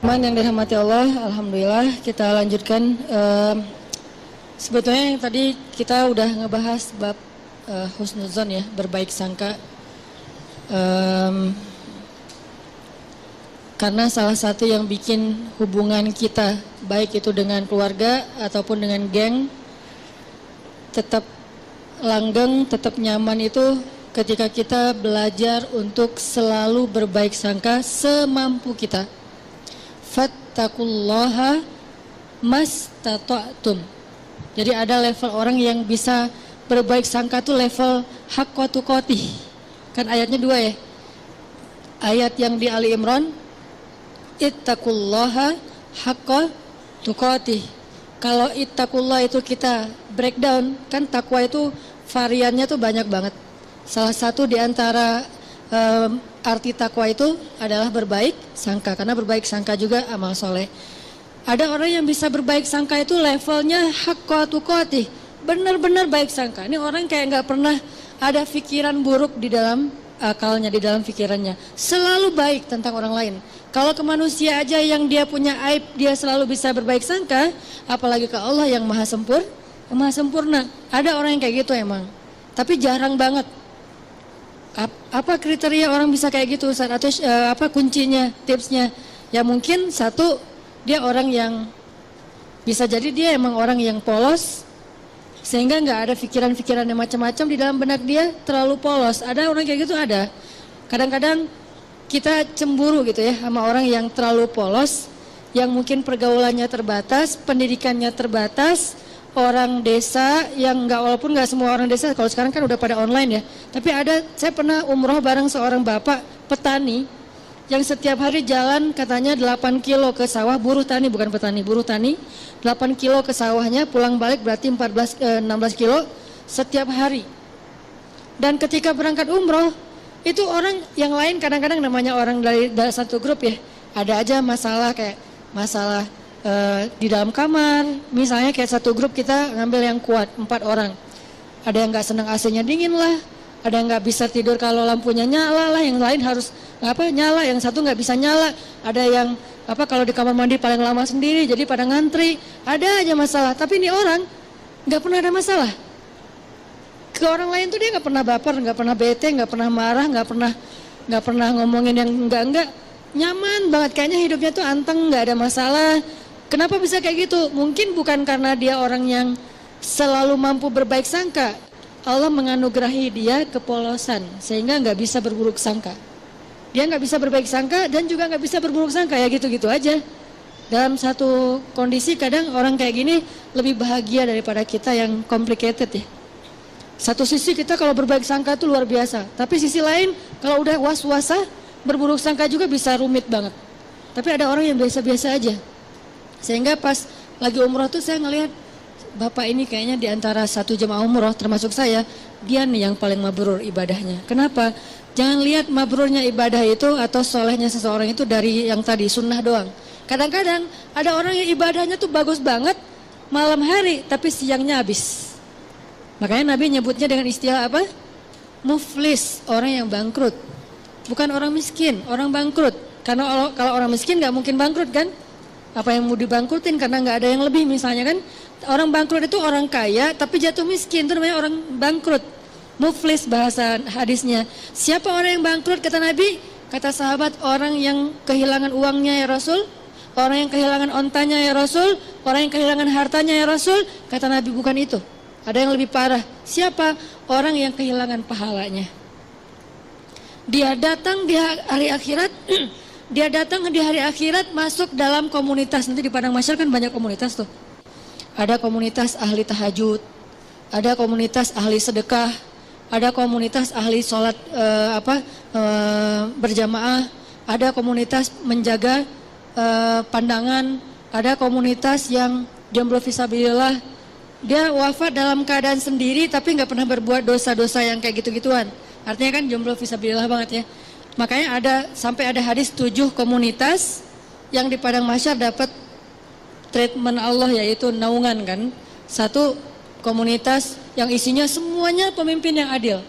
Teman yang dirahmati Allah, alhamdulillah kita lanjutkan. Sebetulnya yang tadi kita udah ngebahas bab husnuzon ya, berbaik sangka. Karena salah satu yang bikin hubungan kita, baik itu dengan keluarga ataupun dengan geng, tetap langgeng, tetap nyaman itu ketika kita belajar untuk selalu berbaik sangka semampu kita. Fattaqullaha mastata'tum. Jadi ada level orang yang bisa berbaik sangka tuh level haqqa tuqatih. Kan ayatnya 2 ya. Ayat yang di Ali Imran, ittaqullaha haqqa tuqatih. Kalau ittaqullah itu kita breakdown, kan takwa itu variannya tuh banyak banget. Salah satu di antara arti takwa itu adalah berbaik sangka, karena berbaik sangka juga amal soleh. Ada orang yang bisa berbaik sangka itu levelnya haqqa tuqatih, benar-benar baik sangka. Ini orang kayak nggak pernah ada pikiran buruk di dalam akalnya, di dalam pikirannya. Selalu baik tentang orang lain. Kalau ke manusia aja yang dia punya aib, dia selalu bisa berbaik sangka, apalagi ke Allah yang maha sempurna. Ada orang yang kayak gitu emang, tapi jarang banget. Apa kriteria orang bisa kayak gitu Ustaz? Atau apa kuncinya, tipsnya? Ya mungkin satu, dia orang yang bisa jadi dia emang orang yang polos, sehingga nggak ada pikiran-pikiran yang macam-macam di dalam benak dia, terlalu polos. Ada orang kayak gitu, ada. Kadang-kadang kita cemburu gitu ya sama orang yang terlalu polos, yang mungkin pergaulannya terbatas, pendidikannya terbatas. Orang desa yang walaupun nggak semua orang desa, kalau sekarang kan udah pada online ya, tapi saya pernah umroh bareng seorang bapak petani yang setiap hari jalan katanya 8 kilo ke sawah, buruh tani bukan petani, buruh tani, 8 kilo ke sawahnya, pulang balik berarti 16 kilo setiap hari. Dan ketika berangkat umroh, itu orang yang lain kadang-kadang namanya orang dari satu grup ya, ada aja masalah kayak masalah di dalam kamar, misalnya kayak satu grup kita ngambil yang kuat 4 orang, ada yang nggak senang AC-nya dingin lah, ada yang nggak bisa tidur kalau lampunya nyala lah, yang lain harus nyala, yang satu nggak bisa nyala, ada yang kalau di kamar mandi paling lama sendiri, jadi pada ngantri, ada aja masalah. Tapi ini orang nggak pernah ada masalah. Ke orang lain tuh dia nggak pernah baper, nggak pernah bete, nggak pernah marah, nggak pernah ngomongin yang enggak, nyaman banget, kayaknya hidupnya tuh anteng, nggak ada masalah. Kenapa bisa kayak gitu? Mungkin bukan karena dia orang yang selalu mampu berbaik sangka. Allah menganugerahi dia kepolosan sehingga nggak bisa berburuk sangka. Dia nggak bisa berbaik sangka dan juga nggak bisa berburuk sangka, ya gitu-gitu aja. Dalam satu kondisi kadang orang kayak gini lebih bahagia daripada kita yang complicated ya. Satu sisi kita kalau berbaik sangka itu luar biasa, tapi sisi lain kalau udah was-wasa berburuk sangka juga bisa rumit banget. Tapi ada orang yang biasa-biasa aja. Sehingga pas lagi umroh tuh saya ngelihat bapak ini kayaknya di antara satu jemaah umroh termasuk saya, dia nih yang paling mabrur ibadahnya. Kenapa? Jangan lihat mabrurnya ibadah itu atau solehnya seseorang itu dari yang tadi sunnah doang. Kadang-kadang ada orang yang ibadahnya tuh bagus banget malam hari tapi siangnya habis. Makanya Nabi nyebutnya dengan istilah apa? Muflis, orang yang bangkrut. Bukan orang miskin, orang bangkrut. Karena kalau orang miskin nggak mungkin bangkrut kan? Apa yang mau dibangkrutin karena nggak ada yang lebih misalnya kan. Orang bangkrut itu orang kaya tapi jatuh miskin, itu namanya orang bangkrut. Muflis bahasa hadisnya. Siapa orang yang bangkrut kata Nabi? Kata sahabat, orang yang kehilangan uangnya ya Rasul, orang yang kehilangan ontanya ya Rasul, orang yang kehilangan hartanya ya Rasul. Kata Nabi bukan itu, ada yang lebih parah. Siapa? Orang yang kehilangan pahalanya. Dia datang di hari akhirat dia datang di hari akhirat masuk dalam komunitas. Nanti di Padang Mahsyar kan banyak komunitas tuh. Ada komunitas ahli tahajud, ada komunitas ahli sedekah, ada komunitas ahli sholat berjamaah, ada komunitas menjaga pandangan, ada komunitas yang jomblo fisabilillah. Dia wafat dalam keadaan sendiri tapi nggak pernah berbuat dosa-dosa yang kayak gitu-gituan. Artinya kan jomblo fisabilillah banget ya. Makanya sampai ada hadis 7 komunitas yang di Padang Mahsyar dapat treatment Allah, yaitu naungan kan. Satu komunitas yang isinya semuanya pemimpin yang adil.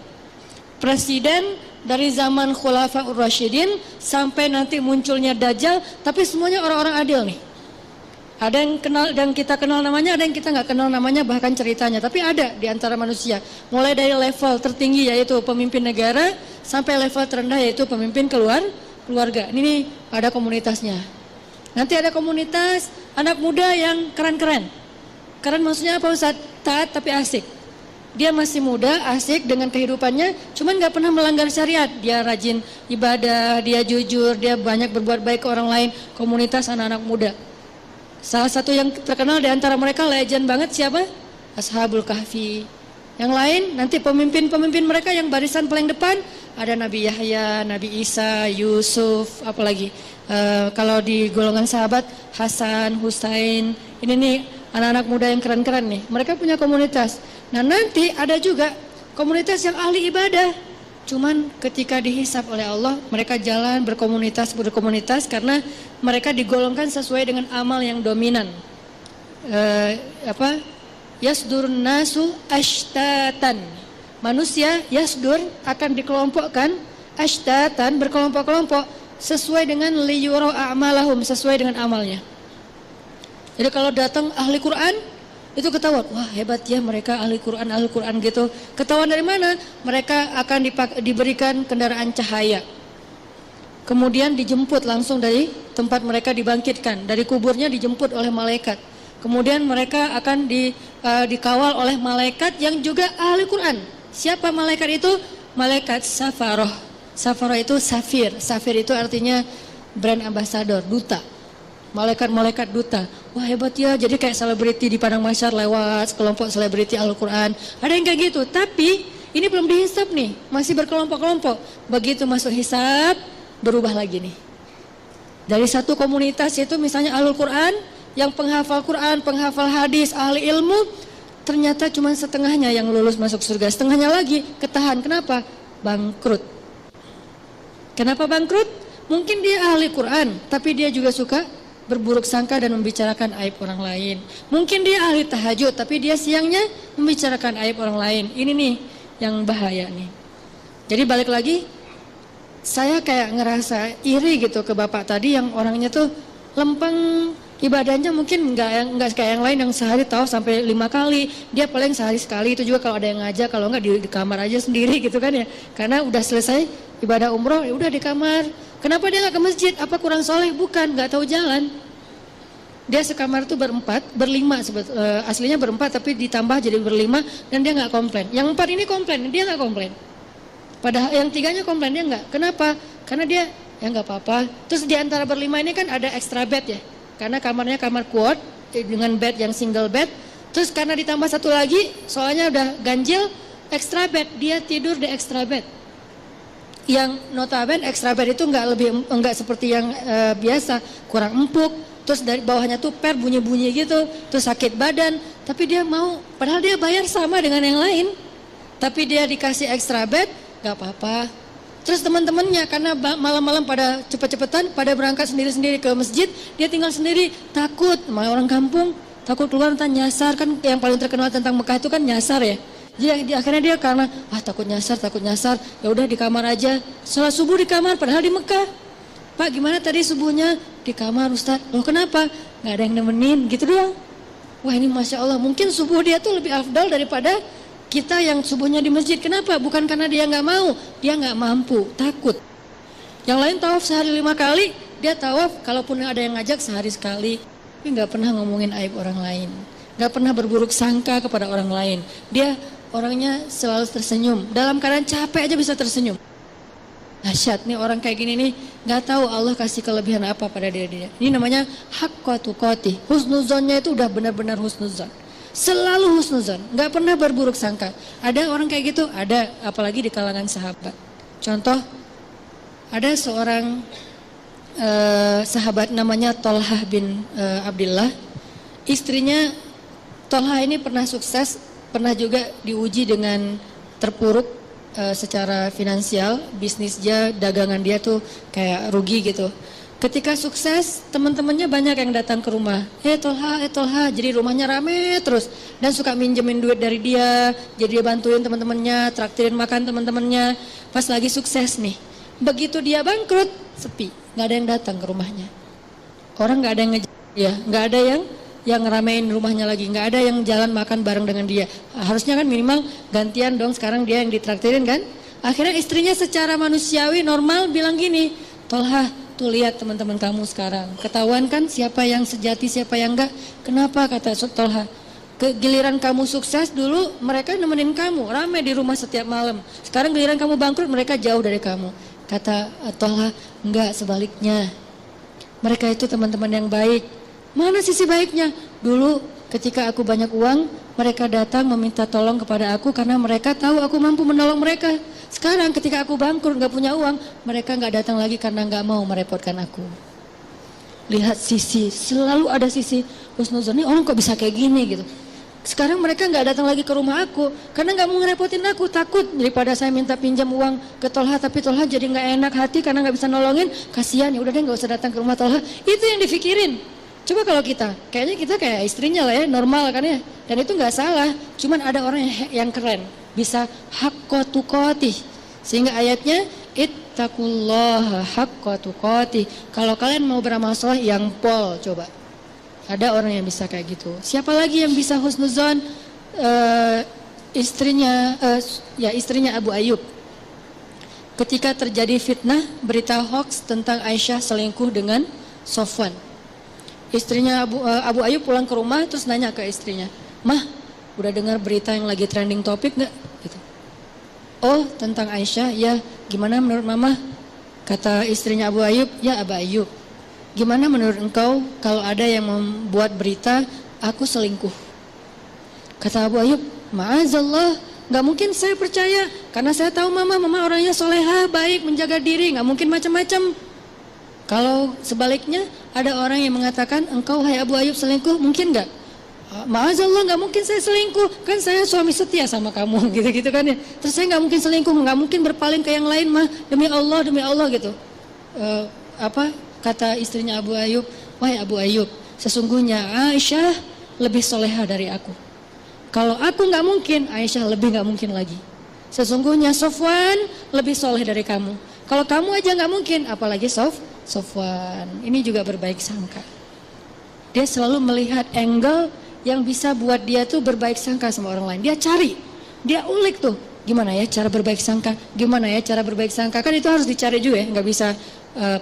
Presiden dari zaman Khulafaur Rasyidin sampai nanti munculnya Dajjal, tapi semuanya orang-orang adil nih. Ada yang kenal dan kita kenal namanya, ada yang kita nggak kenal namanya bahkan ceritanya, tapi ada di antara manusia. Mulai dari level tertinggi yaitu pemimpin negara sampai level terendah yaitu pemimpin keluarga. Ini nih, ada komunitasnya. Nanti ada komunitas anak muda yang keren-keren. Keren maksudnya apa Ustaz? Taat tapi asik. Dia masih muda, asik dengan kehidupannya, cuman nggak pernah melanggar syariat. Dia rajin ibadah, dia jujur, dia banyak berbuat baik ke orang lain. Komunitas anak-anak muda. Salah satu yang terkenal di antara mereka legend banget siapa? Ashabul Kahfi. Yang lain nanti pemimpin-pemimpin mereka yang barisan paling depan ada Nabi Yahya, Nabi Isa, Yusuf, apalagi kalau di golongan sahabat Hasan, Husain. Ini nih anak-anak muda yang keren-keren nih. Mereka punya komunitas. Nah nanti ada juga komunitas yang ahli ibadah. Cuman ketika dihisab oleh Allah, mereka jalan berkomunitas karena mereka digolongkan sesuai dengan amal yang dominan. Yasdurun nasu ashtatan. Manusia yasdur akan dikelompokkan ashtatan, berkelompok-kelompok sesuai dengan liyura a'malahum, sesuai dengan amalnya. Jadi kalau datang ahli Quran itu ketahuan, wah hebat ya mereka ahli Quran gitu. Ketahuan dari mana? Mereka akan diberikan kendaraan cahaya. Kemudian dijemput langsung dari tempat mereka dibangkitkan, dari kuburnya dijemput oleh malaikat. Kemudian mereka akan dikawal oleh malaikat yang juga ahli Quran. Siapa malaikat itu? Malaikat Safaroh. Safaroh itu safir. Safir itu artinya brand ambassador, duta. Malaikat-malaikat duta. Wah hebat ya, jadi kayak selebriti di padang mahsyar lewat kelompok selebriti Al-Quran. Ada yang kayak gitu, tapi ini belum dihisab nih, masih berkelompok-kelompok. Begitu masuk hisab, berubah lagi nih. Dari satu komunitas itu misalnya Al-Quran, yang penghafal Quran, penghafal hadis, ahli ilmu, ternyata cuma setengahnya yang lulus masuk surga. Setengahnya lagi ketahan, kenapa? Bangkrut. Kenapa bangkrut? Mungkin dia ahli Quran, tapi dia juga suka berburuk sangka dan membicarakan aib orang lain. Mungkin dia ahli tahajud, tapi dia siangnya membicarakan aib orang lain. Ini nih yang bahaya nih. Jadi balik lagi, saya kayak ngerasa iri gitu ke bapak tadi yang orangnya tuh lempeng, ibadahnya mungkin nggak kayak yang lain yang sehari tahu sampai 5 kali. Dia paling sehari sekali, itu juga kalau ada yang ngajak, kalau nggak di kamar aja sendiri gitu kan ya. Karena udah selesai ibadah umroh, ya udah di kamar. Kenapa dia nggak ke masjid? Apa kurang soleh? Bukan, nggak tahu jalan. Dia sekamar tuh berlima, aslinya berempat tapi ditambah jadi berlima dan dia nggak komplain. Yang 4 ini komplain, dia nggak komplain. Padahal yang 3-nya komplain, dia nggak. Kenapa? Karena dia ya nggak apa-apa. Terus di antara berlima ini kan ada extra bed ya, karena kamarnya kamar quad dengan bed yang single bed. Terus karena ditambah satu lagi, soalnya udah ganjil, extra bed, dia tidur di extra bed. Yang notabene extra bed itu enggak seperti yang biasa, kurang empuk, terus dari bawahnya tuh per bunyi-bunyi gitu, terus sakit badan, tapi dia mau, padahal dia bayar sama dengan yang lain, tapi dia dikasih extra bed, nggak apa-apa. Terus teman-temannya karena malam-malam pada cepet-cepetan, pada berangkat sendiri-sendiri ke masjid, dia tinggal sendiri, takut, sama orang kampung, takut keluar entah nyasar, kan yang paling terkenal tentang Mekah itu kan nyasar ya. Jadi akhirnya dia karena takut nyasar, ya udah di kamar aja. Salat subuh di kamar, padahal di Mekah. Pak gimana tadi subuhnya? Di kamar Ustaz. Loh kenapa? Nggak ada yang nemenin, gitu doang. Wah ini Masya Allah, mungkin subuh dia tuh lebih afdal daripada kita yang subuhnya di masjid. Kenapa? Bukan karena dia nggak mau, dia nggak mampu, takut. Yang lain tawaf sehari 5 kali, dia tawaf kalaupun ada yang ngajak sehari sekali. Tapi nggak pernah ngomongin aib orang lain, nggak pernah berburuk sangka kepada orang lain. Dia orangnya selalu tersenyum, dalam keadaan capek aja bisa tersenyum. Dahsyat nih orang kayak gini nih, nggak tahu Allah kasih kelebihan apa pada dia. Ini namanya haqqa tuqatih. Husnuzonnya itu udah benar-benar husnuzon. Selalu husnuzon, nggak pernah berburuk sangka. Ada orang kayak gitu, ada, apalagi di kalangan sahabat. Contoh, ada seorang sahabat namanya Tolhah bin Abdillah. Istrinya Tolhah ini pernah sukses, pernah juga diuji dengan terpuruk secara finansial, bisnis dia, dagangan dia tuh kayak rugi gitu. Ketika sukses, teman-temannya banyak yang datang ke rumah. Tolha, jadi rumahnya rame terus. Dan suka minjemin duit dari dia, jadi dia bantuin teman-temannya, traktirin makan teman-temannya. Pas lagi sukses nih, begitu dia bangkrut, sepi, nggak ada yang datang ke rumahnya. Orang nggak ada yang nggak ada yang ngeramein rumahnya lagi, nggak ada yang jalan makan bareng dengan dia. Harusnya kan minimal gantian dong, sekarang dia yang ditraktirin kan. Akhirnya istrinya secara manusiawi normal bilang gini, Tolha, tuh lihat teman-teman kamu sekarang, ketahuan kan siapa yang sejati, siapa yang enggak. Kenapa, kata Tolha, giliran kamu sukses dulu mereka nemenin kamu, rame di rumah setiap malam. Sekarang giliran kamu bangkrut mereka jauh dari kamu. Kata Tolha, enggak, sebaliknya. Mereka itu teman-teman yang baik. Mana sisi baiknya? Dulu ketika aku banyak uang, mereka datang meminta tolong kepada aku karena mereka tahu aku mampu menolong mereka. Sekarang ketika aku bangkrut gak punya uang, mereka gak datang lagi karena gak mau merepotkan aku. Lihat sisi, selalu ada sisi husnuzon, ini orang kok bisa kayak gini gitu. Sekarang mereka gak datang lagi ke rumah aku karena gak mau ngerepotin aku, takut daripada saya minta pinjam uang ke Tolha, tapi Tolha jadi gak enak hati karena gak bisa nolongin, kasihan, ya udah deh gak usah datang ke rumah Tolha. Itu yang dipikirin. Coba kalau kita, kayaknya kita kayak istrinya lah ya, normal kan ya. Dan itu gak salah, cuman ada orang yang keren, bisa haqqa tuqatih. Sehingga ayatnya ittaqullaha haqqa tuqatih. Kalau kalian mau beramal saleh yang pol, coba. Ada orang yang bisa kayak gitu. Siapa lagi yang bisa husnuzon? Istrinya Abu Ayyub. Ketika terjadi fitnah, berita hoax tentang Aisyah selingkuh dengan Sofwan. Istrinya Abu Ayyub pulang ke rumah terus nanya ke istrinya, "Mah, udah dengar berita yang lagi trending topik nggak?" Gitu. "Oh, tentang Aisyah, ya. Gimana menurut Mama?" Kata istrinya Abu Ayyub, "Ya Abu Ayyub, gimana menurut engkau kalau ada yang membuat berita aku selingkuh?" Kata Abu Ayyub, "Ma'azallah, nggak mungkin saya percaya karena saya tahu Mama orangnya solehah, baik, menjaga diri, nggak mungkin macam-macam. Kalau sebaliknya ada orang yang mengatakan engkau hai Abu Ayyub selingkuh, mungkin nggak?" "Ma'azallah, nggak mungkin saya selingkuh, kan saya suami setia sama kamu," gitu-gitu kan ya. "Terus saya nggak mungkin selingkuh, nggak mungkin berpaling ke yang lain mah, demi Allah gitu." Kata istrinya Abu Ayyub, "Wahai Abu Ayyub, sesungguhnya Aisyah lebih soleha dari aku. Kalau aku nggak mungkin, Aisyah lebih nggak mungkin lagi. Sesungguhnya Sofwan lebih soleh dari kamu. Kalau kamu aja nggak mungkin, apalagi Sofwan." Ini juga berbaik sangka. Dia selalu melihat angle yang bisa buat dia tuh berbaik sangka sama orang lain. Dia cari, dia ulik tuh, gimana ya cara berbaik sangka, gimana ya cara berbaik sangka. Kan itu harus dicari juga ya, nggak bisa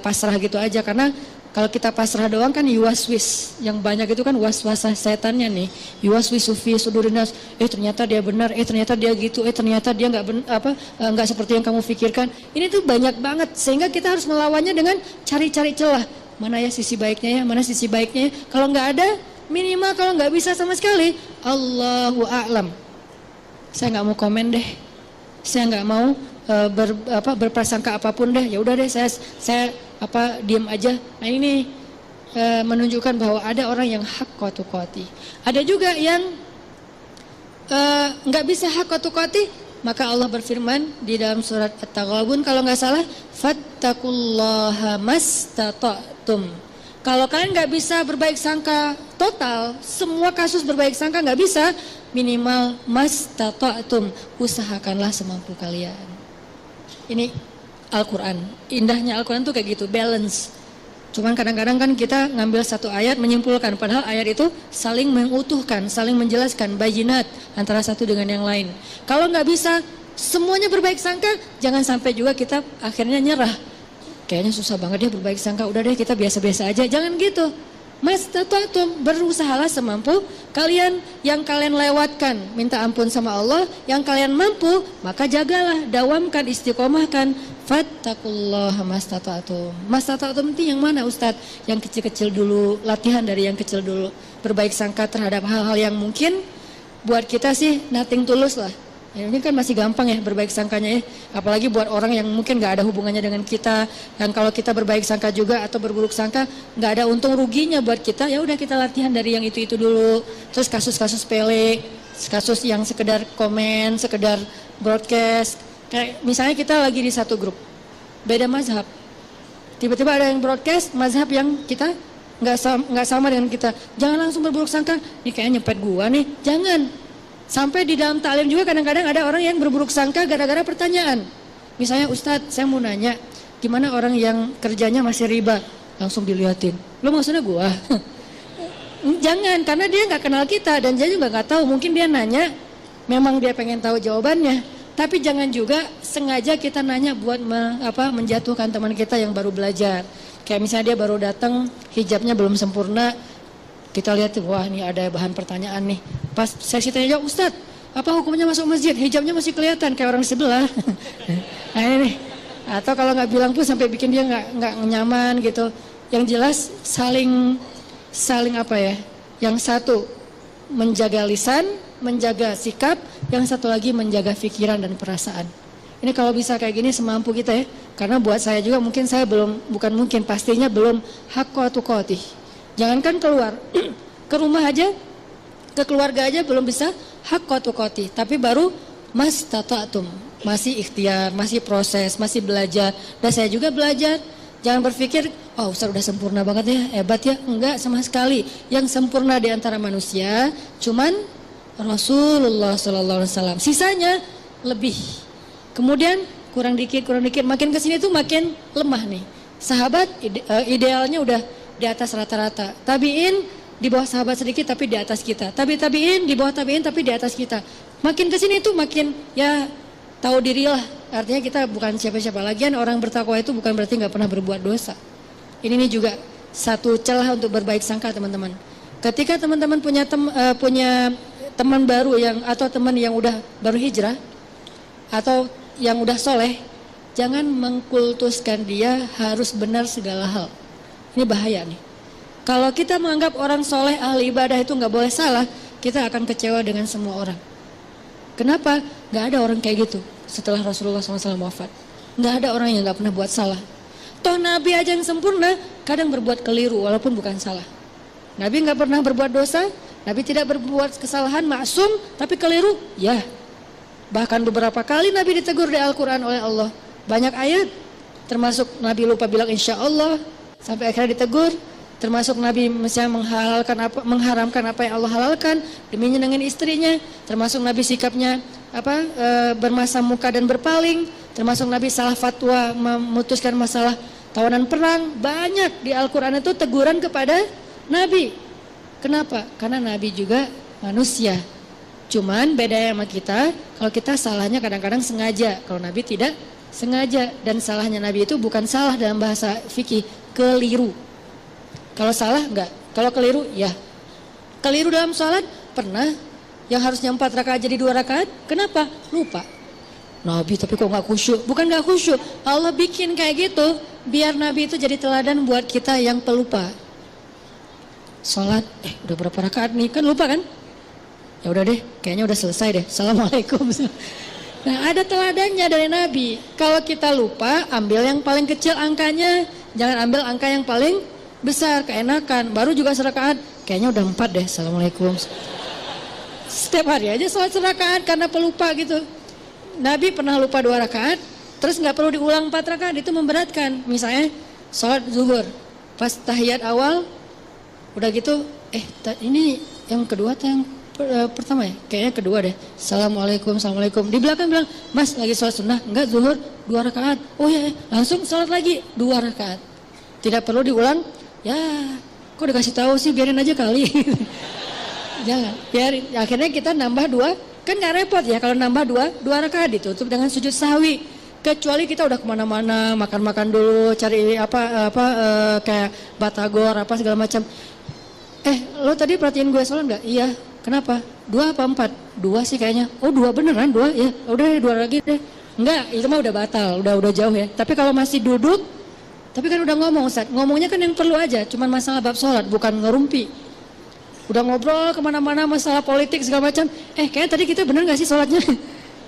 pasrah gitu aja. Karena kalau kita pasrah doang kan yuwaswis, yang banyak itu kan waswasah setannya nih. Yuwaswisu fi sudurinas, ternyata dia benar, ternyata dia gitu, ternyata dia nggak seperti yang kamu pikirkan. Ini tuh banyak banget, sehingga kita harus melawannya dengan cari-cari celah. Mana ya sisi baiknya ya, mana sisi baiknya ya. Kalau nggak ada, minimal kalau nggak bisa sama sekali, Allahu a'lam. Saya nggak mau komen deh, saya nggak mau berprasangka apapun deh. Ya udah deh, saya diam aja. Nah ini menunjukkan bahwa ada orang yang haqqa tuqatih. Ada juga yang nggak bisa haqqa tuqatih. Maka Allah berfirman di dalam surat At-Taghabun kalau nggak salah, fattaqullaha mastata'tum. Kalau kalian nggak bisa berbaik sangka total, semua kasus berbaik sangka nggak bisa, minimal mastata'tum, usahakanlah semampu kalian. Ini Al-Quran, indahnya Al-Quran tuh kayak gitu, balance. Cuman kadang-kadang kan kita ngambil satu ayat menyimpulkan, padahal ayat itu saling mengutuhkan, saling menjelaskan, bayinat antara satu dengan yang lain. Kalau nggak bisa semuanya berbaik sangka, jangan sampai juga kita akhirnya nyerah. Kayaknya susah banget ya berbaik sangka, udah deh kita biasa-biasa aja, jangan gitu. Mastata'tum, berusahalah semampu kalian. Yang kalian lewatkan, minta ampun sama Allah. Yang kalian mampu, maka jagalah, dawamkan, istiqomahkan. Fattaqullaha mastata'tum. Mastata'tum itu yang mana Ustadz? Yang kecil-kecil dulu, latihan dari yang kecil dulu. Berbaik sangka terhadap hal-hal yang mungkin buat kita sih nothing tulus lah. Ya, ini kan masih gampang ya berbaik sangkanya ya. Apalagi buat orang yang mungkin gak ada hubungannya dengan kita. Dan kalau kita berbaik sangka juga atau berburuk sangka, gak ada untung ruginya buat kita. Ya udah kita latihan dari yang itu dulu. Terus kasus-kasus sepele, kasus yang sekedar komen, sekedar broadcast. Kayak misalnya kita lagi di satu grup, beda mazhab. Tiba-tiba ada yang broadcast mazhab yang kita nggak sama dengan kita. Jangan langsung berburuk sangka, nih kayaknya nyepet gua nih. Jangan. Sampai di dalam taklim juga kadang-kadang ada orang yang berburuk sangka gara-gara pertanyaan. Misalnya, Ustadz, saya mau nanya, gimana orang yang kerjanya masih riba? Langsung diliatin. Lo maksudnya gua? Jangan, karena dia nggak kenal kita dan dia juga nggak tahu. Mungkin dia nanya, memang dia pengen tahu jawabannya. Tapi jangan juga sengaja kita nanya buat menjatuhkan teman kita yang baru belajar. Kayak misalnya dia baru datang, hijabnya belum sempurna, kita lihat, wah ini ada bahan pertanyaan nih. Pas sesi tanya jawab, Ustadz, apa hukumnya masuk masjid? Hijabnya masih kelihatan kayak orang sebelah. Nah ini nih. Atau kalau nggak bilang pun sampai bikin dia nggak nyaman gitu. Yang jelas saling apa ya? Yang satu menjaga lisan, menjaga sikap, yang satu lagi menjaga pikiran dan perasaan. Ini kalau bisa kayak gini semampu kita ya. Karena buat saya juga mungkin saya pastinya belum hakqa tuqatih. Jangankan keluar, ke rumah aja, ke keluarga aja belum bisa hakqa tuqatih. Tapi baru mastata'tum, masih ikhtiar, masih proses, masih belajar. Dan saya juga belajar. Jangan berpikir, oh Ustaz udah sempurna banget ya, hebat ya. Enggak sama sekali. Yang sempurna di antara manusia cuman Rasulullah SAW. Sisanya lebih. Kemudian kurang dikit, makin kesini tuh makin lemah nih. Sahabat idealnya udah di atas rata-rata. Tabiin di bawah sahabat sedikit tapi di atas kita. Tabiin di bawah tabiin tapi di atas kita. Makin kesini tuh makin ya tahu dirilah. Artinya kita bukan siapa-siapa. Lagian orang bertakwa itu bukan berarti nggak pernah berbuat dosa. Ini nih juga satu celah untuk berbaik sangka teman-teman. Ketika teman-teman punya teman baru atau teman yang udah baru hijrah atau yang udah soleh, jangan mengkultuskan dia harus benar segala hal. Ini bahaya nih. Kalau kita menganggap orang soleh ahli ibadah itu nggak boleh salah, kita akan kecewa dengan semua orang. Kenapa? Nggak ada orang kayak gitu setelah Rasulullah SAW wafat. Nggak ada orang yang nggak pernah buat salah. Toh Nabi aja yang sempurna kadang berbuat keliru walaupun bukan salah. Nabi nggak pernah berbuat dosa, Nabi tidak berbuat kesalahan, maksum, tapi keliru, ya. Bahkan beberapa kali Nabi ditegur di Al-Quran oleh Allah. Banyak ayat, termasuk Nabi lupa bilang insya Allah, sampai akhirnya ditegur. Termasuk Nabi misalnya mengharamkan apa yang Allah halalkan demi nyenengin istrinya. Termasuk Nabi sikapnya bermasa muka dan berpaling. Termasuk Nabi salah fatwa memutuskan masalah tawanan perang. Banyak di Al-Quran itu teguran kepada Nabi. Kenapa? Karena Nabi juga manusia. Cuman bedanya sama kita, kalau kita salahnya kadang-kadang sengaja, kalau Nabi tidak sengaja. Dan salahnya Nabi itu bukan salah dalam bahasa fikih, keliru. Kalau salah enggak, kalau keliru ya. Keliru dalam sholat pernah, yang harusnya 4 rakaat jadi 2 rakaat, kenapa? Lupa. Nabi tapi kok enggak khusyuk? Bukan enggak khusyuk, Allah bikin kayak gitu biar Nabi itu jadi teladan buat kita yang pelupa. Sholat, udah berapa rakaat nih, kan lupa kan? Ya udah deh, kayaknya udah selesai deh. Assalamualaikum. Nah, ada teladannya dari Nabi. Kalau kita lupa, ambil yang paling kecil angkanya, jangan ambil angka yang paling besar, keenakan. Baru juga serakaat, kayaknya udah 4 deh. Assalamualaikum. Setiap hari aja sholat serakaat karena pelupa gitu. Nabi pernah lupa 2 rakaat, terus nggak perlu diulang 4 rakaat, itu memberatkan. Misalnya sholat zuhur, pas tahiyat awal, udah gitu, ini yang kedua atau yang pertama ya? Kayaknya kedua deh. Assalamualaikum. Di belakang bilang, Mas lagi sholat sunnah? Enggak, zuhur 2 rakaat. Oh ya, langsung sholat lagi 2 rakaat. Tidak perlu diulang. Ya, kok dikasih tahu sih, biarin aja kali. Jangan, biarin. Akhirnya kita nambah 2, kan nggak repot ya kalau nambah 2 rakaat ditutup dengan sujud sahwi. Kecuali kita udah kemana-mana, makan-makan dulu, cari kayak batagor apa segala macam. Lo tadi perhatiin gue sholat nggak? Iya. Kenapa? 2 apa 4? 2 sih kayaknya. Oh 2 beneran 2 ya. Udah 2 lagi deh. Enggak, itu mah udah batal, udah jauh ya. Tapi kalau masih duduk, tapi kan udah ngomong Ustaz. Ngomongnya kan yang perlu aja, cuman masalah bab sholat, bukan ngerumpi. Udah ngobrol kemana-mana masalah politik segala macam. Kayaknya tadi kita bener nggak sih sholatnya?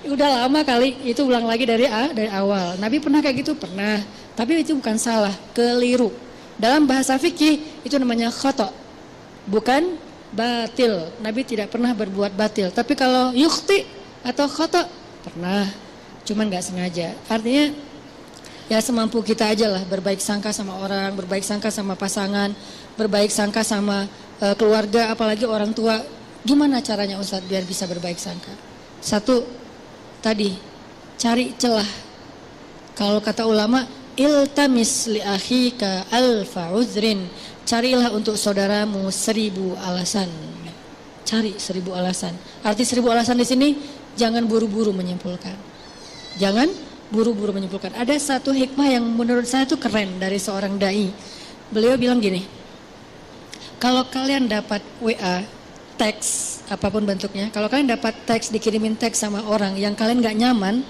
Udah lama kali, itu ulang lagi dari awal. Nabi pernah kayak gitu? Pernah. Tapi itu bukan salah, keliru. Dalam bahasa fikih itu namanya khata, bukan batil. Nabi tidak pernah berbuat batil. Tapi kalau yukhti atau khata pernah, cuman nggak sengaja. Artinya ya semampu kita aja lah, berbaik sangka sama orang, berbaik sangka sama pasangan, berbaik sangka sama keluarga, apalagi orang tua. Gimana caranya Ustadz biar bisa berbaik sangka? Satu, tadi cari celah. Kalau kata ulama, iltamis li akhika alfa uzrin, carilah untuk saudaramu 1000 alasan. Cari 1000 alasan. Arti 1000 alasan di sini, jangan buru-buru menyimpulkan. Jangan buru-buru menyimpulkan. Ada satu hikmah yang menurut saya itu keren dari seorang dai. Beliau bilang gini, kalau kalian dapat WA, teks, apapun bentuknya, kalau kalian dapat teks, dikirimin teks sama orang yang kalian gak nyaman,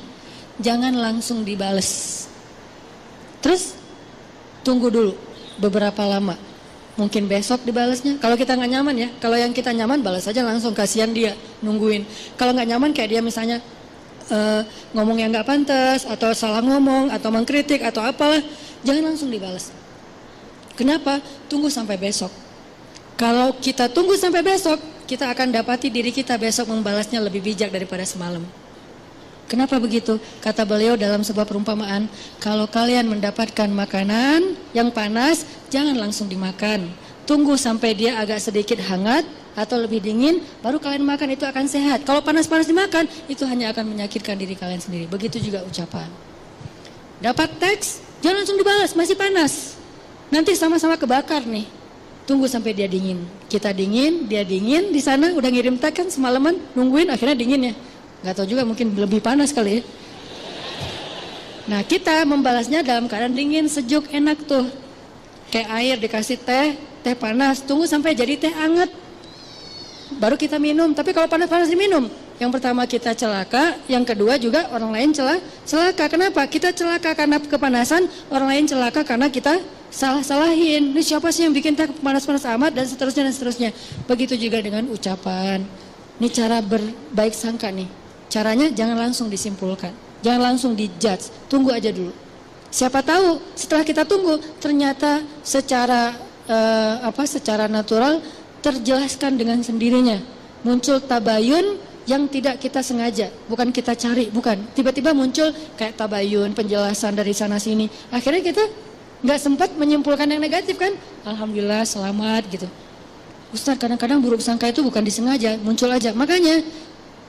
jangan langsung dibales. Terus tunggu dulu beberapa lama. Mungkin besok dibalasnya. Kalau kita nggak nyaman ya, kalau yang kita nyaman balas aja langsung, kasihan dia nungguin. Kalau nggak nyaman kayak dia misalnya ngomong yang nggak pantas, atau salah ngomong, atau mengkritik, atau apalah, jangan langsung dibalas. Kenapa? Tunggu sampai besok. Kalau kita tunggu sampai besok, kita akan dapati diri kita besok membalasnya lebih bijak daripada semalam. Kenapa begitu? Kata beliau dalam sebuah perumpamaan, kalau kalian mendapatkan makanan yang panas, jangan langsung dimakan. Tunggu sampai dia agak sedikit hangat atau lebih dingin, baru kalian makan, itu akan sehat. Kalau panas-panas dimakan, itu hanya akan menyakitkan diri kalian sendiri. Begitu juga ucapan. Dapat teks, jangan langsung dibalas, masih panas. Nanti sama-sama kebakar nih. Tunggu sampai dia dingin. Kita dingin, dia dingin, di sana udah ngirim teks kan semalaman, nungguin, akhirnya dingin ya. Gak tahu juga, mungkin lebih panas kali ya. Nah, kita membalasnya dalam keadaan dingin, sejuk, enak tuh. Kayak air dikasih teh panas, tunggu sampai jadi teh hangat, baru kita minum. Tapi kalau panas-panas diminum, yang pertama kita celaka, yang kedua juga orang lain celaka. Kenapa? Kita celaka karena kepanasan, orang lain celaka karena kita salah-salahin. Ini siapa sih yang bikin teh panas-panas amat, dan seterusnya dan seterusnya. Begitu juga dengan ucapan. Ini cara berbaik sangka nih. Caranya jangan langsung disimpulkan, jangan langsung dijudge, tunggu aja dulu. Siapa tahu setelah kita tunggu ternyata secara secara natural terjelaskan dengan sendirinya. Muncul tabayun yang tidak kita sengaja, bukan kita cari, bukan. Tiba-tiba muncul kayak tabayun, penjelasan dari sana sini. Akhirnya kita nggak sempat menyimpulkan yang negatif kan? Alhamdulillah selamat gitu. Ustaz, kadang-kadang buruk sangka itu bukan disengaja, muncul aja. Makanya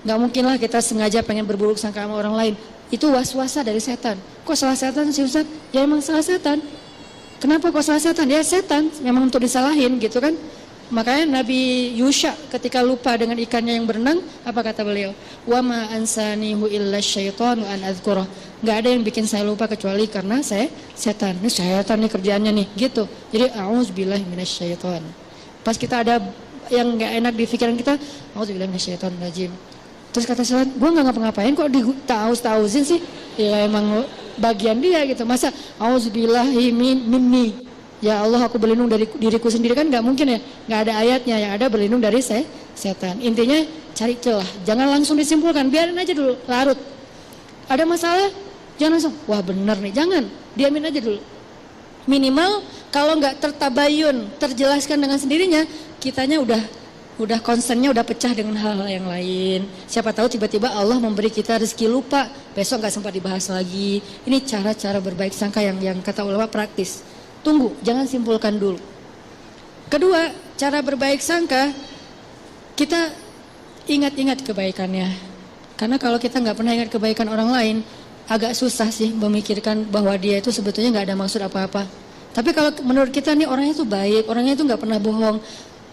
nggak mungkin lah kita sengaja pengen berburuk sangka sama orang lain. Itu was-wasa dari setan. Kok salah setan sih Ustaz? Ya emang salah setan. Kenapa kok salah setan? Ya setan, memang untuk disalahin gitu kan. Makanya Nabi Yusha ketika lupa dengan ikannya yang berenang, apa kata beliau? Wa ma ansanihu illa syaitanu an adzkurah. Nggak ada yang bikin saya lupa kecuali karena saya setan. Ini setan nih kerjaannya nih, gitu. Jadi a'udzubillahi minasyaiton. Pas kita ada yang nggak enak di pikiran kita, a'udzubillahi minasyaitonir rajim. Terus kata setan, gue nggak ngapa-ngapain kok ditauz-tauzin sih? Ya emang bagian dia gitu. Masa auzubillahi minni. Ya Allah, aku berlindung dari diriku sendiri, kan nggak mungkin ya. Nggak ada ayatnya, yang ada berlindung dari setan. Intinya cari celah, jangan langsung disimpulkan, biarin aja dulu larut. Ada masalah, jangan langsung, wah bener nih, jangan, diamin aja dulu. Minimal kalau nggak tertabayun, terjelaskan dengan sendirinya, kitanya udah concernnya udah pecah dengan hal-hal yang lain. Siapa tahu tiba-tiba Allah memberi kita rezeki lupa, besok nggak sempat dibahas lagi. Ini cara-cara berbaik sangka yang kata ulama praktis. Tunggu, jangan simpulkan dulu. Kedua, cara berbaik sangka, kita ingat-ingat kebaikannya. Karena kalau kita nggak pernah ingat kebaikan orang lain, agak susah sih memikirkan bahwa dia itu sebetulnya nggak ada maksud apa-apa. Tapi kalau menurut kita nih orangnya itu baik, orangnya itu nggak pernah bohong.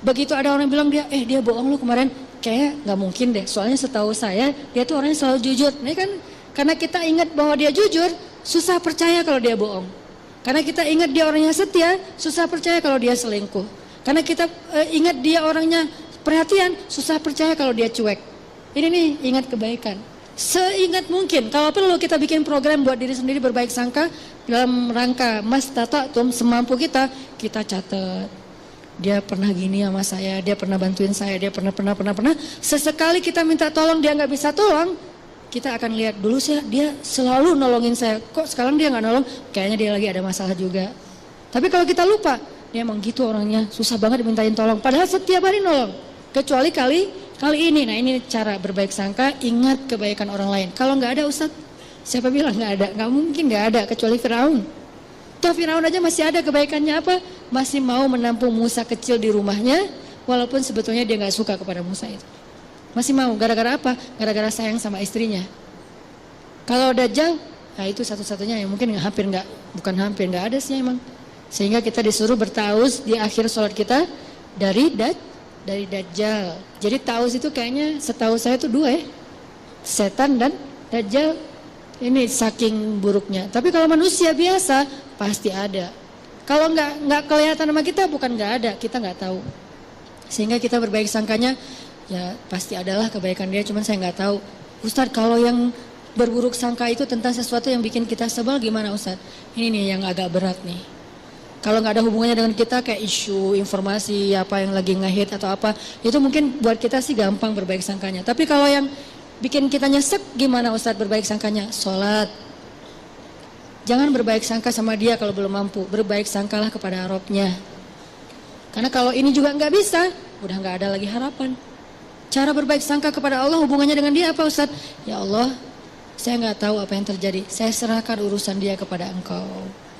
Begitu ada orang bilang dia bohong lu kemarin, kayak nggak mungkin deh. Soalnya setahu saya dia tuh orangnya selalu jujur. Nah kan karena kita ingat bahwa dia jujur, susah percaya kalau dia bohong. Karena kita ingat dia orangnya setia, susah percaya kalau dia selingkuh. Karena kita ingat dia orangnya perhatian, susah percaya kalau dia cuek. Ini nih ingat kebaikan. Seingat mungkin, kalau perlu kita bikin program buat diri sendiri berbaik sangka dalam rangka mastata'tum, semampu kita catat. Dia pernah gini sama saya, dia pernah bantuin saya, dia pernah. Sesekali kita minta tolong dia nggak bisa tolong, kita akan lihat dulu sih dia selalu nolongin saya. Kok sekarang dia nggak nolong? Kayaknya dia lagi ada masalah juga. Tapi kalau kita lupa, dia emang gitu orangnya, susah banget dimintain tolong. Padahal setiap hari nolong. Kecuali kali ini. Nah ini cara berbaik sangka, ingat kebaikan orang lain. Kalau nggak ada Ustaz, Siapa bilang nggak ada? Nggak mungkin nggak ada, kecuali Firaun. Toh Firaun aja masih ada kebaikannya apa? Masih mau menampung Musa kecil di rumahnya, walaupun sebetulnya dia nggak suka kepada Musa itu. Masih mau, gara-gara apa? Gara-gara sayang sama istrinya. Kalau Dajjal, nah itu satu-satunya yang mungkin bukan hampir nggak ada sih emang. Sehingga kita disuruh bertauz di akhir sholat kita dari Dajjal. Jadi tauz itu kayaknya setahu saya itu dua ya, setan dan Dajjal. Ini saking buruknya. Tapi kalau manusia biasa pasti ada. Kalau nggak kelihatan sama kita, bukan nggak ada, kita nggak tahu. Sehingga kita berbaik sangkanya, ya pasti adalah kebaikan dia. Cuman saya nggak tahu. Ustadz, kalau yang berburuk sangka itu tentang sesuatu yang bikin kita sebel gimana Ustadz? Ini nih yang agak berat nih. Kalau nggak ada hubungannya dengan kita kayak isu informasi apa yang lagi nge-hit atau apa, itu mungkin buat kita sih gampang berbaik sangkanya. Tapi kalau yang bikin kita nyesek gimana Ustadz berbaik sangkanya? Sholat. Jangan berbaik sangka sama dia kalau belum mampu. Berbaik sangkalah kepada Rabbnya. Karena kalau ini juga nggak bisa, udah nggak ada lagi harapan. Cara berbaik sangka kepada Allah hubungannya dengan dia apa Ustadz? Ya Allah, saya nggak tahu apa yang terjadi. Saya serahkan urusan dia kepada Engkau.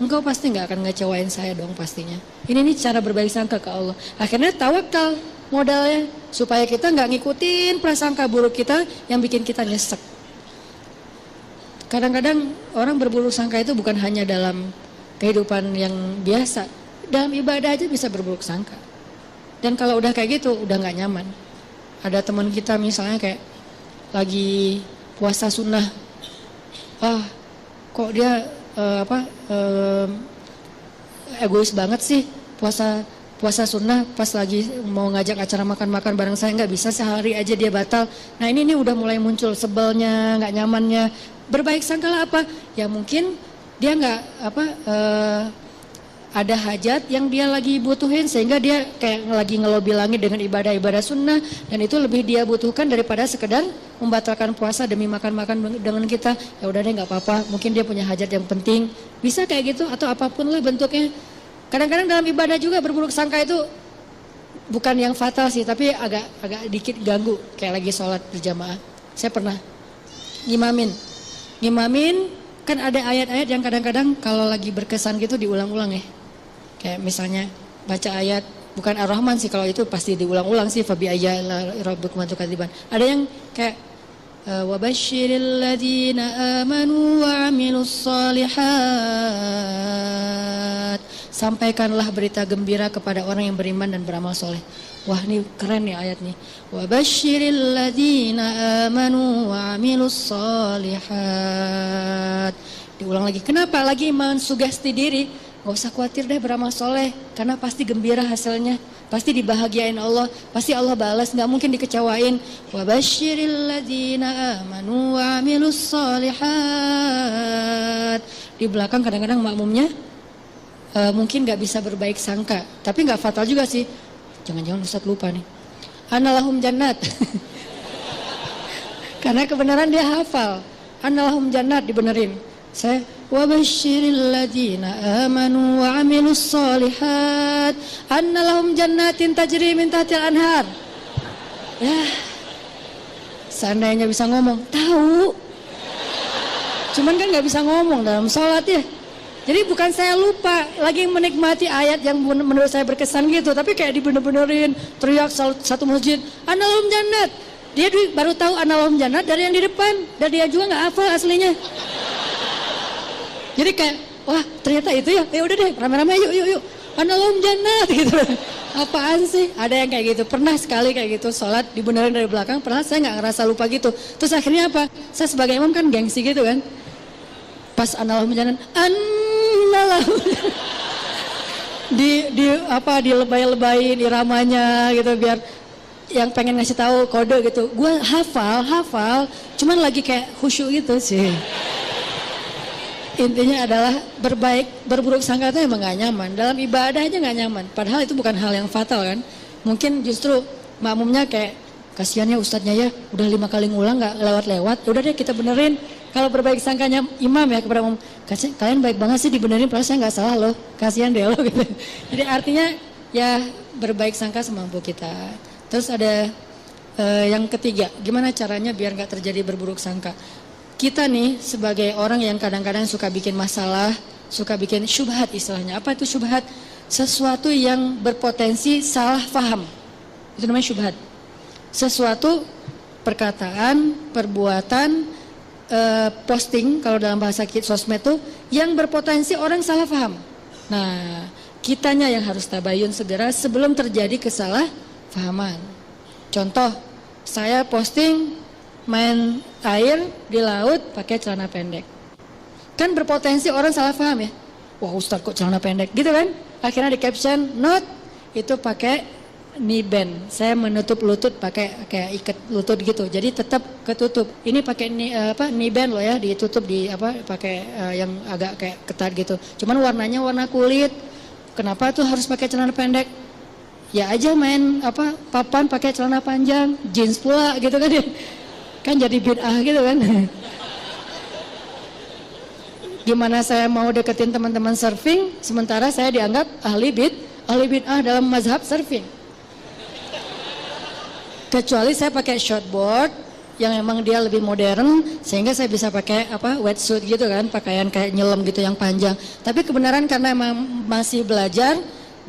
Engkau pasti nggak akan ngecewain saya dong pastinya. Ini nih cara berbaik sangka ke Allah. Akhirnya tawakal modalnya supaya kita nggak ngikutin prasangka buruk kita yang bikin kita nyesek. Kadang-kadang orang berburuk sangka itu bukan hanya dalam kehidupan yang biasa, dalam ibadah aja bisa berburuk sangka. Dan kalau udah kayak gitu udah nggak nyaman. Ada teman kita misalnya kayak lagi puasa sunnah, kok dia egois banget sih puasa sunnah pas lagi mau ngajak acara makan-makan bareng saya nggak bisa, sehari aja dia batal. Nah ini udah mulai muncul sebelnya, nggak nyamannya. Berbaik sangkalah apa? Ya mungkin dia nggak ada hajat yang dia lagi butuhin sehingga dia kayak lagi ngelobi langit dengan ibadah-ibadah sunnah, dan itu lebih dia butuhkan daripada sekedar membatalkan puasa demi makan-makan dengan kita. Ya udah deh nggak apa-apa, mungkin dia punya hajat yang penting, bisa kayak gitu atau apapun lah bentuknya. Kadang-kadang dalam ibadah juga berburuk sangka itu bukan yang fatal sih, tapi agak dikit ganggu. Kayak lagi sholat berjamaah, saya pernah ngimamin kan ada ayat-ayat yang kadang-kadang kalau lagi berkesan gitu diulang-ulang ya. Kayak misalnya baca ayat, bukan Ar-Rahman sih, kalau itu pasti diulang-ulang sih, fabi ayya rabbukum tukadziban. Ada yang kayak wabasyiril ladzina amanu wa 'amilus shalihat. Sampaikanlah berita gembira kepada orang yang beriman dan beramal soleh. Wah, ini keren nih ayat nih. Wabasyiril ladzina amanu wa 'amilus shalihat. Diulang lagi. Kenapa? Lagi mensugesti diri. Gak usah khawatir deh beramal soleh, karena pasti gembira hasilnya, pasti dibahagiain Allah, pasti Allah balas, gak mungkin dikecewain. Wa basyiril ladzina amanu wa 'amilus shalihat. Di belakang kadang-kadang makmumnya mungkin gak bisa berbaik sangka, tapi gak fatal juga sih. Jangan-jangan Ustadz lupa nih. Analahum jannat. Karena kebenaran dia hafal. Analahum jannat dibenerin. Saya wa basyiril ladzina amanu wa 'amilus shalihat anna lahum jannatin tajri min tahtil anhar. Ya, seandainya bisa ngomong, tahu. Cuman kan nggak bisa ngomong dalam sholat ya. Jadi bukan saya lupa, lagi menikmati ayat yang menurut saya berkesan gitu, tapi kayak dibener-benerin, teriak satu masjid, anna lahum jannat. Dia baru tahu anna lahum jannat dari yang di depan, dan dia juga nggak hafal aslinya. Jadi kayak, wah ternyata itu ya udah deh rame-rame yuk analom jannat gitu. Apaan sih? Ada yang kayak gitu. Pernah sekali kayak gitu sholat dibenerin dari belakang. Pernah saya nggak ngerasa lupa gitu. Terus akhirnya apa? Saya sebagai imam kan gengsi gitu kan. Pas analom jannat, analom dilebay-lebayin iramanya gitu biar yang pengen ngasih tahu kode gitu. Gue hafal, cuman lagi kayak khusyuk gitu sih. Intinya adalah berburuk sangka itu emang gak nyaman. Dalam ibadah aja gak nyaman. Padahal itu bukan hal yang fatal kan. Mungkin justru makmumnya kayak, kasihannya ustadznya ya, udah 5 kali ngulang gak lewat-lewat. Udah deh kita benerin. Kalau berbaik sangkanya imam ya kepada umum, kalian baik banget sih dibenerin, padahal saya gak salah loh. Kasihan deh loh gitu. Jadi artinya ya berbaik sangka semampu kita. Terus ada yang ketiga, gimana caranya biar gak terjadi berburuk sangka. kita nih sebagai orang yang kadang-kadang suka bikin masalah, suka bikin syubhat istilahnya. Apa itu syubhat? Sesuatu yang berpotensi salah faham. Itu namanya syubhat. Sesuatu perkataan, perbuatan, posting kalau dalam bahasa sosmed itu yang berpotensi orang salah faham. Nah, kitanya yang harus tabayun segera sebelum terjadi kesalahpahaman. Contoh, saya posting main air di laut pakai celana pendek. Kan berpotensi orang salah paham ya. Wah, Ustadz kok celana pendek gitu kan? Akhirnya di caption, note itu pakai knee band. Saya menutup lutut pakai kayak ikat lutut gitu. Jadi tetap ketutup. Ini pakai knee band loh ya, ditutup pakai yang agak kayak ketat gitu. Cuman warnanya warna kulit. Kenapa tuh harus pakai celana pendek? Ya aja main papan pakai celana panjang, jeans pula gitu kan ya. Kan jadi bid'ah gitu kan. Gimana saya mau deketin teman-teman surfing sementara saya dianggap ahli bid'ah dalam mazhab surfing. Kecuali saya pakai shortboard yang emang dia lebih modern sehingga saya bisa pakai wetsuit gitu kan, pakaian kayak nyelam gitu yang panjang. Tapi kebenaran karena emang masih belajar,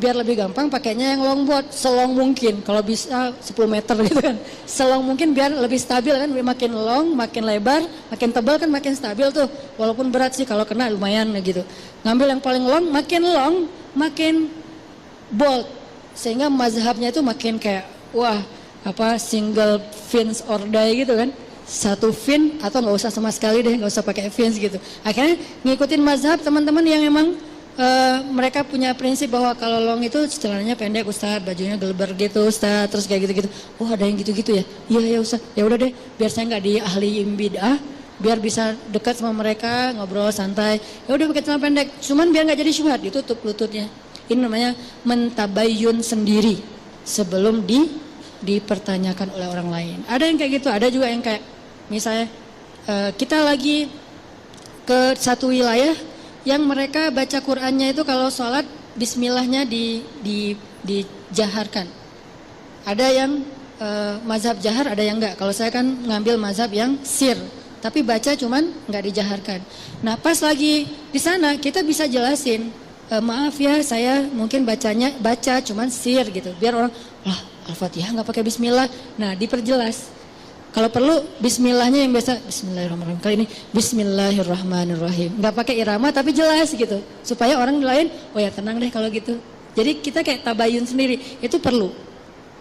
biar lebih gampang pakainya yang longboard, selong mungkin, kalau bisa 10 meter gitu kan, selong mungkin biar lebih stabil kan, makin long, makin lebar, makin tebal kan makin stabil tuh, walaupun berat sih kalau kena lumayan gitu. Ngambil yang paling long, makin bold, sehingga mazhabnya itu makin kayak, wah single fins or die gitu kan, satu fin atau nggak usah sama sekali deh, nggak usah pakai fins gitu. Akhirnya ngikutin mazhab teman-teman yang emang mereka punya prinsip bahwa kalau long itu celananya pendek Ustadz, bajunya geleber gitu Ustadz, terus kayak gitu-gitu. Oh ada yang gitu-gitu ya? Iya ya Ustadz, ya udah deh, biar saya nggak di ahli bid'ah, biar bisa dekat sama mereka, ngobrol santai. Ya udah pakai celana pendek, cuman biar nggak jadi syubhat, ditutup lututnya. Ini namanya mentabayun sendiri sebelum dipertanyakan oleh orang lain. Ada yang kayak gitu, ada juga yang kayak misalnya kita lagi ke satu wilayah yang mereka baca Qur'annya itu kalau sholat bismillahnya dijaharkan. Ada yang mazhab jahar, ada yang enggak. Kalau saya kan ngambil mazhab yang sir, tapi baca cuman enggak dijaharkan. Nah pas lagi di sana kita bisa jelasin, maaf ya saya mungkin baca cuman sir gitu. Biar orang, lah Al-Fatihah enggak pakai bismillah. Nah diperjelas. Kalau perlu bismillahnya yang biasa bismillahirrahmanirrahim. Kali ini bismillahirrahmanirrahim. Enggak pakai irama tapi jelas gitu. Supaya orang lain, oh ya tenang deh kalau gitu. Jadi kita kayak tabayun sendiri. Itu perlu.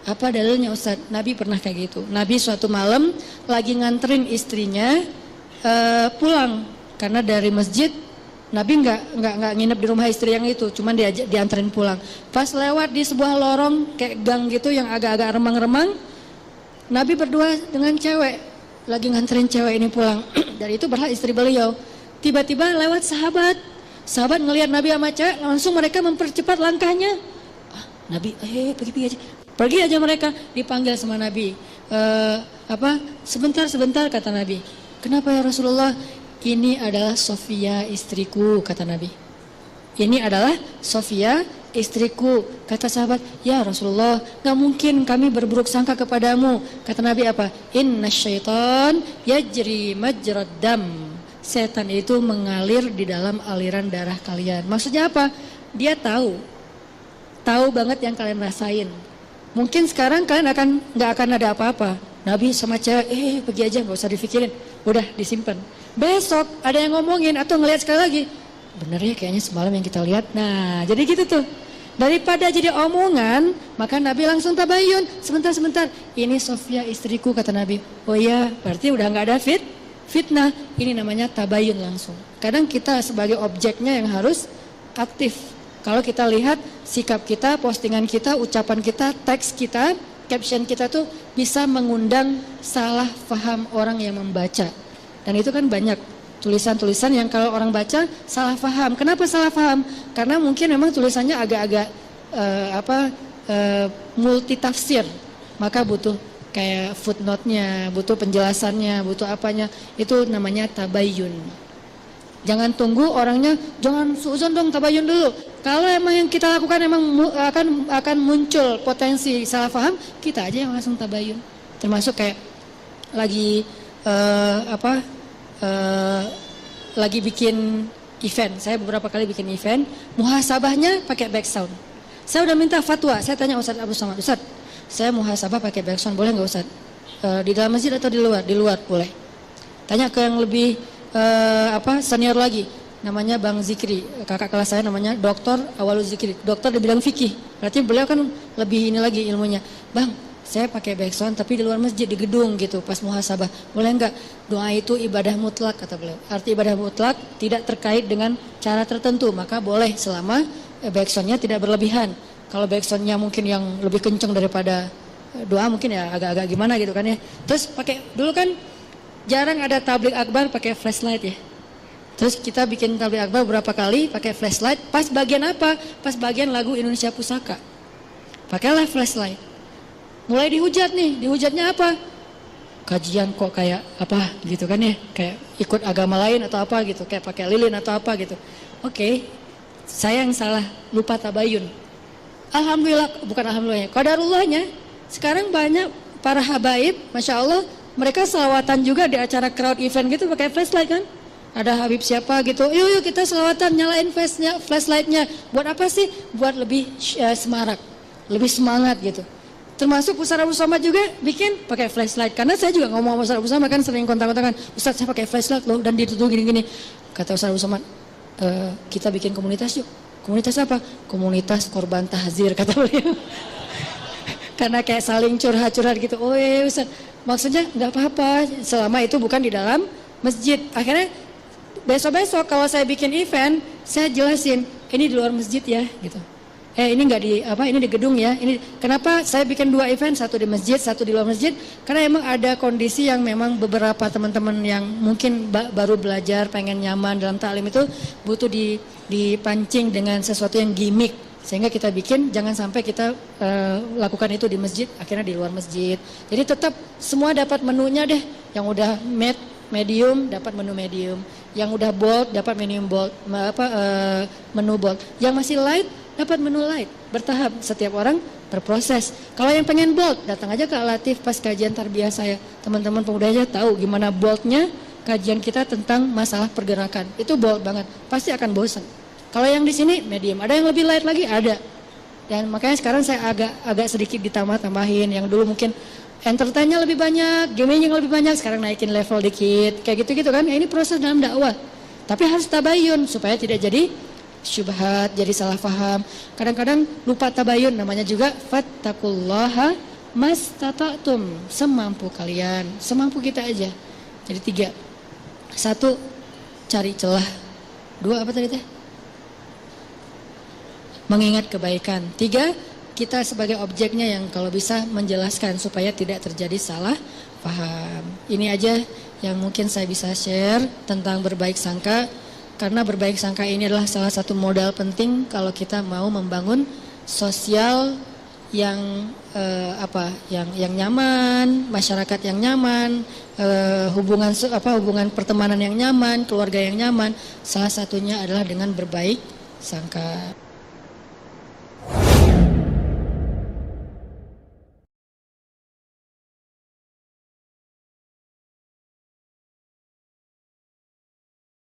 Apa dalilnya Ustadz? Nabi pernah kayak gitu. Nabi suatu malam lagi nganterin istrinya pulang karena dari masjid. Nabi enggak nginep di rumah istri yang itu, cuman dianterin pulang. Pas lewat di sebuah lorong kayak gang gitu yang agak-agak remang-remang, Nabi berdua dengan cewek, lagi nganterin cewek ini pulang. Dari itu berlah istri beliau. Tiba-tiba lewat sahabat ngelihat Nabi sama cewek, langsung mereka mempercepat langkahnya. Nabi, pergi aja mereka, dipanggil sama Nabi. Sebentar kata Nabi. Kenapa ya Rasulullah? Ini adalah Sofia istriku, kata Nabi. Ini adalah Sofia istriku, kata sahabat. Ya Rasulullah, gak mungkin kami berburuk sangka kepadamu. Kata Nabi apa? Inna syaitan yajri majrad dam. Setan itu mengalir di dalam aliran darah kalian. Maksudnya apa? Dia tahu banget yang kalian rasain. Mungkin sekarang kalian gak akan ada apa-apa. Nabi sama cewek, pergi aja, gak usah dipikirin. Udah disimpan. Besok ada yang ngomongin atau ngelihat sekali lagi. Bener ya kayaknya semalam yang kita lihat. Nah jadi gitu tuh. Daripada jadi omongan, maka Nabi langsung tabayun. Sebentar, ini Sofia istriku, kata Nabi. Oh iya, berarti udah gak ada fitnah. Ini namanya tabayun langsung. Kadang kita sebagai objeknya yang harus aktif. Kalau kita lihat sikap kita, postingan kita, ucapan kita, teks kita, caption kita tuh bisa mengundang salah paham orang yang membaca. Dan itu kan banyak tulisan-tulisan yang kalau orang baca salah paham. Kenapa salah paham? Karena mungkin memang tulisannya agak-agak multitafsir. Maka butuh kayak footnote-nya, butuh penjelasannya, butuh apanya. Itu namanya tabayun. Jangan tunggu orangnya, jangan suuzon dong, tabayun dulu. Kalau emang yang kita lakukan emang akan muncul potensi salah paham, kita aja yang langsung tabayun. Termasuk kayak lagi eh, lagi bikin event. Saya beberapa kali bikin event, muhasabahnya pakai back sound. Saya udah minta fatwa, saya tanya Ustadz Abu Somad, Ustadz, saya muhasabah pakai back sound, boleh nggak Ustadz? Di dalam masjid atau di luar? Di luar, boleh. Tanya ke yang lebih senior lagi, namanya Bang Zikri, kakak kelas saya namanya Dr. Awalul Zikri, dokter di bidang fikih. Berarti beliau kan lebih ini lagi ilmunya. Bang, saya pakai back sound tapi di luar masjid, di gedung gitu pas muhasabah. Boleh enggak? Doa itu ibadah mutlak kata beliau. Arti ibadah mutlak tidak terkait dengan cara tertentu, maka boleh selama back soundnya tidak berlebihan. Kalau back soundnya mungkin yang lebih kenceng daripada doa mungkin ya agak-agak gimana gitu kan ya. Terus pakai dulu kan jarang ada tablik akbar pakai flashlight ya. Terus kita bikin tablik akbar beberapa kali pakai flashlight. Pas bagian apa? Pas bagian lagu Indonesia Pusaka. Pakailah flashlight. Mulai dihujat nih. Dihujatnya apa? Kajian kok kayak apa gitu kan ya. Kayak ikut agama lain atau apa gitu. Kayak pakai lilin atau apa gitu. Oke, saya yang salah. Lupa tabayun. Alhamdulillah, bukan alhamdulillah. Qadarullahnya, sekarang banyak para habaib, Masya Allah, mereka selawatan juga di acara crowd event gitu pakai flashlight kan. Ada Habib siapa gitu, yuk kita selawatan, nyalain flashlightnya. Buat apa sih? Buat lebih semarak, lebih semangat gitu. Termasuk Ustadz Abu Somad juga bikin pakai flashlight. Karena saya juga ngomong sama Ustadz Abu Somad kan sering kontak-kontakan, Ustadz saya pakai flashlight loh dan ditutup gini-gini. Kata Ustadz Abu Somad, kita bikin komunitas yuk. Komunitas apa? Komunitas korban tahzir kata beliau. Karena kayak saling curhat-curhat gitu. Oh iya Ustaz, maksudnya nggak apa-apa selama itu bukan di dalam masjid. Akhirnya besok-besok kalau saya bikin event, saya jelasin ini di luar masjid ya gitu. Ini nggak di ini di gedung ya. Ini kenapa saya bikin 2 event, satu di masjid, satu di luar masjid? Karena emang ada kondisi yang memang beberapa teman-teman yang mungkin baru belajar, pengen nyaman dalam taklim itu butuh dipancing dengan sesuatu yang gimmick. Sehingga kita bikin, jangan sampai kita lakukan itu di masjid, akhirnya di luar masjid. Jadi tetap semua dapat menunya deh. Yang udah matte, medium dapat menu medium, yang udah bold dapat menu bold, menu bold. Yang masih light dapat menu light. Bertahap, setiap orang berproses. Kalau yang pengen bold, datang aja ke Al-Latif pas kajian tarbiyah saya. Teman-teman pemuda aja tahu gimana boldnya kajian kita tentang masalah pergerakan. Itu bold banget, pasti akan bosan. Kalau yang di sini medium, ada yang lebih light lagi, ada. Dan makanya sekarang saya agak sedikit tambahin. Yang dulu mungkin entertainnya lebih banyak, gaming yang lebih banyak, sekarang naikin level dikit, kayak gitu-gitu kan. Ya, ini proses dalam dakwah. Tapi harus tabayun supaya tidak jadi syubhat, jadi salah paham. Kadang-kadang lupa tabayun, namanya juga fattaqullaha mastata'tum, semampu kalian, semampu kita aja. Jadi 3. 1, cari celah. 2, apa tadi teh? Mengingat kebaikan. 3, kita sebagai objeknya yang kalau bisa menjelaskan supaya tidak terjadi salah paham. Ini aja yang mungkin saya bisa share tentang berbaik sangka. Karena berbaik sangka ini adalah salah satu modal penting kalau kita mau membangun sosial yang yang nyaman, masyarakat yang nyaman, hubungan pertemanan yang nyaman, keluarga yang nyaman. Salah satunya adalah dengan berbaik sangka.